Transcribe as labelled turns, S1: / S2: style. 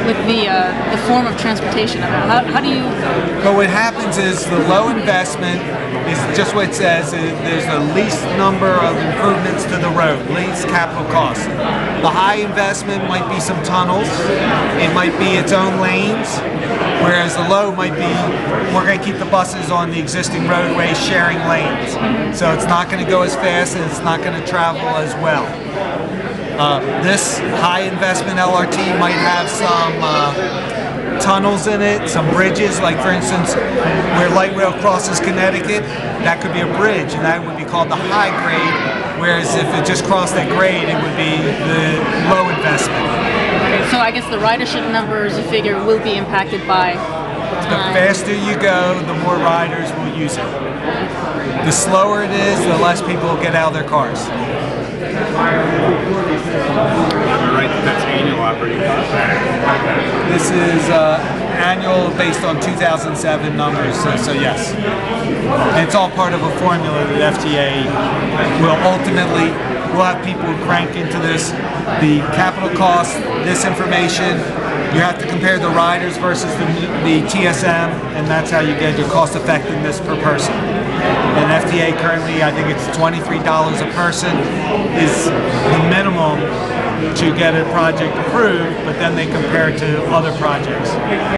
S1: with the form of transportation of it? How do you?
S2: But what happens is the low investment is just what it says. There's the least number of improvements to the road, least capital cost. The high investment might be some tunnels. It might be its own lanes. Whereas the low might be, we're going to keep the buses on the existing roadways sharing lanes. So it's not going to go as fast and it's not going to travel as well. This high investment LRT might have some tunnels in it, some bridges, like for instance, where light rail crosses Connecticut, that could be a bridge and that would be called the high grade, whereas if it just crossed that grade, it would be the low investment.
S1: So I guess the ridership numbers, you figure, will be impacted by time.
S2: The faster you go, the more riders will use it. The slower it is, the less people will get out of their cars.
S3: Right, that's annual operating cost.
S2: This is annual based on 2007 numbers, so yes. And it's all part of a formula that FTA will ultimately, we'll have people crank into this. The capital cost, this information, you have to compare the riders versus the TSM, and that's how you get your cost effectiveness per person. And FTA currently, I think it's $23 a person is the minimum to get a project approved, but then they compare it to other projects.